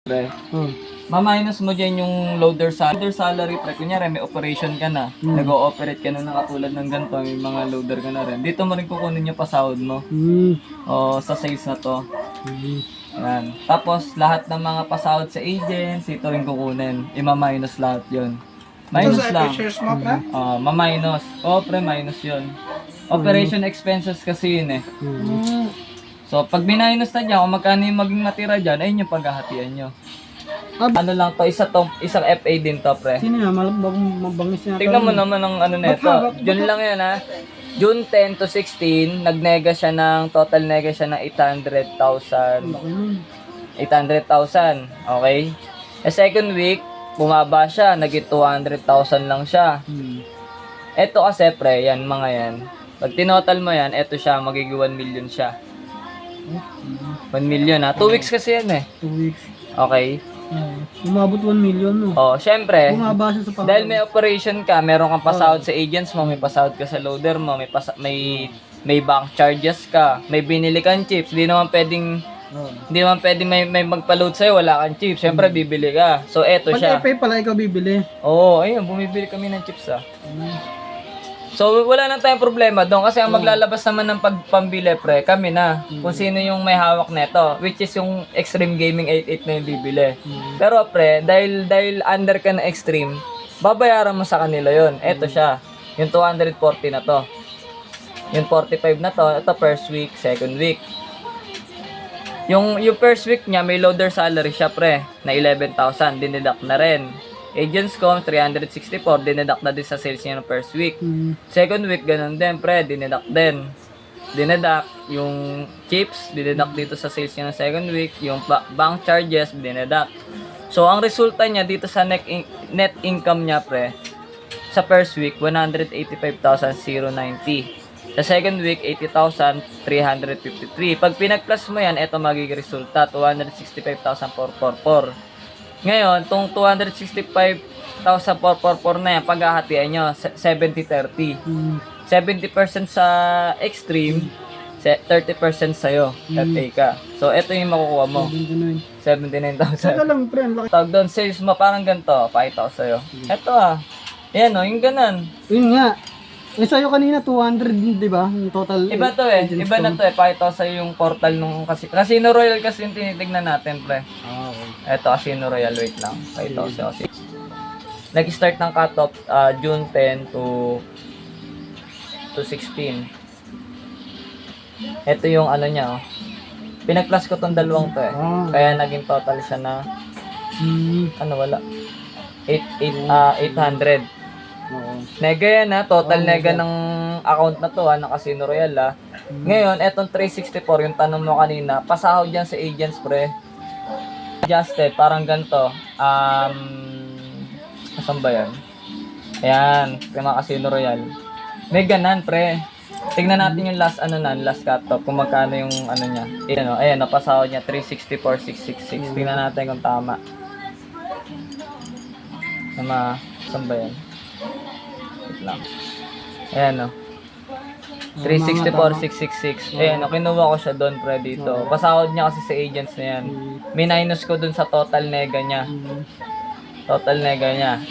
Pre, Oh. ma-minus mo dyan yung loader salary, pre. Kunyari, may operation ka na. Nag-o-operate ka na ng katulad ng ganito, may mga loader ka na rin. Dito mo rin kukunin yung pasahod mo. O sa sales na to. Yan. Tapos, lahat ng mga pasahod sa agents, ito rin kukunin. Ima-minus lahat yun. Minus lang. Shares mo, pre? Ma-minus. Pre, minus yun. Operation expenses kasi yun eh. So, pag minus na dyan, kung magkano yung maging natira dyan, ayun yung paghahatian nyo. Ano lang to, isang FA din to, pre. Sino nga? Mabangis na. Tignan mo naman ang ano neto. June lang yan, ha. June 10 to 16, nagnega siya ng, total nega siya ng 800,000. 800,000, okay? Sa second week, bumaba siya, naging 200,000 lang siya. Eto kasi, pre, yan, mga yan. Pag tinotal mo yan, eto siya, magiging 1 million siya. 1 million, ha. 2 weeks kasi yan, eh. 2 weeks. Okay? Umabot 1 million, no? Syempre, Bumaba siya sa pangkat. dahil may operation ka, meron kang pasahod sa agents mo, may pasahod ka sa loader mo, may bank charges ka, may binili kang chips, hindi naman pwedeng may magpa-load sa'yo, wala kang chips. Siyempre, bibili ka. So, eto Pag siya. FA pala, ikaw bibili. Ayun, bumibili kami ng chips, So, wala na tayong problema doon kasi ang maglalabas naman ng pagpambili, pre, kami na. Kung sino yung may hawak neto, which is yung Extreme Gaming 88 na yung bibili. Pero, pre, dahil under ka na Extreme, babayaran mo sa kanila yon. Eto siya, yung 240 na to. Yung 45 na to, ito first week, second week. Yung first week niya, may loader salary siya, pre, na 11,000, dineduct na rin. Agents com, 364, dineduct na din sa sales niya ng first week. Second week, ganun din, pre, dineduct din. Dineduct yung chips, dineduct dito sa sales niya ng second week. Yung bank charges, dineduct. So, ang resulta niya dito sa net income niya, pre, sa first week, 185,090. Sa second week, 80,353. Pag pinag-plus mo yan, ito magiging resulta, 265,444. Ngayon, itong 265,444 na yan, paghahatian nyo, 70-30. 70% sa extreme, 30% sa'yo, FA ka. So, ito yung makukuha mo. 79,000. Saka lang, pre, ang laki. Tawag doon, sales mo, parang ganito, pakita ko sa'yo. Ito Ayan yung ganun. Yun nga. Sa'yo kanina, 200, di ba? Yung total. Iba to iba na to pakita ko sa'yo yung portal nung Casino Royale kasi yung tinitignan natin, pre. Okay. Eto, Casino Royale, wait lang. Pakita ko sa'yo. Nag-start ng cut-off June 10 to 16. Ito yung ano niya, Pinag-plus ko tong dalawang to Kaya naging total siya na, wala. 800. Nega yan total nega ng account na to ng Casino Royale Ngayon, etong 364, yung tanong mo kanina, pasahod yan sa agents, pre. Adjusted, parang ganito. Saan ba yan? Ayan, mga Casino Royale. May ganan, pre. Tingnan natin yung last cut-off, kung magkano yung niya. Ayan, napasahod niya, 364,666. Tingnan natin kung tama. Saan ba yan? Wait lang. Ayan, 364,666. Ayan, kinuha ko siya doon, pre, dito. Pasahod niya kasi sa agents na yan. Minus ko doon sa total nega niya.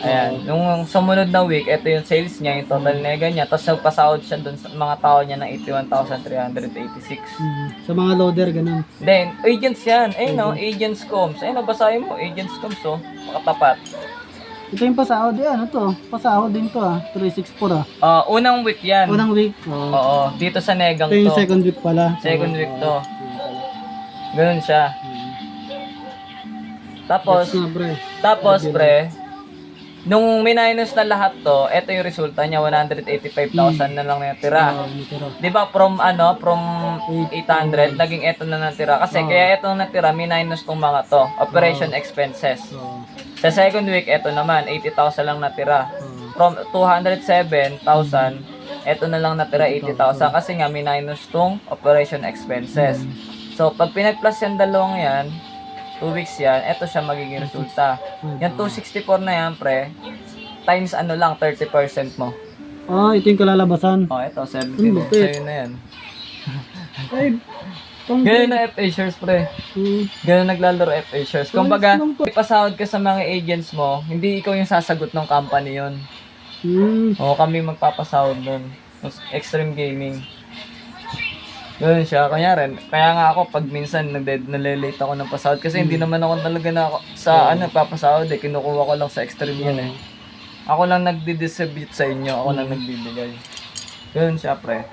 Ayan. Yung sumunod na week, ito yung sales niya, yung total nega niya. Tapos nagpasahod siya doon sa mga tao niya ng 81,386. Sa mga loader, ganun. Then, agents yan. Agents coms. Basahin mo, agents coms, makatapat. Ito yung pasahod, pasahod din to 364 Unang week yan. Unang week. Oo, dito sa negang Ito yung to. second week pala. Second week to. Ganun siya. Tapos, pre, nung minus na lahat to, ito yung resulta niya, 185,000 na lang natira. Di ba from 800, naging ito na natira. Kasi kaya ito natira, minus tong mga to, operation expenses. Sa second week, ito naman, 80,000 lang natira. From 207,000, ito na lang natira, 80,000. Kasi nga, minus tong operation expenses. So, pag pinag-plus yung dalawang yan, 2 weeks yan, ito siya magiging resulta. Yung 264 na yan, pre, times 30% mo. Ito yung kalalabasan. Ito, 70. Sa'yo na yan. Ganun na FA shares, pre. Ganun naglalaro FA shares. Kumbaga, lang to. ipasahod ka sa mga agents mo, hindi ikaw yung sasagot ng company yon. O kami magpapasahod nun. Extreme Gaming. Ganun siya. Kaya nga ako, pag minsan nalilate ako ng pasahod, kasi hindi naman ako talaga na sa papasahod eh. Kinukuha ko lang sa Extreme yun eh. Ako lang nagdi-distribute sa inyo, ako lang nagbibigay. Ganun siya, pre.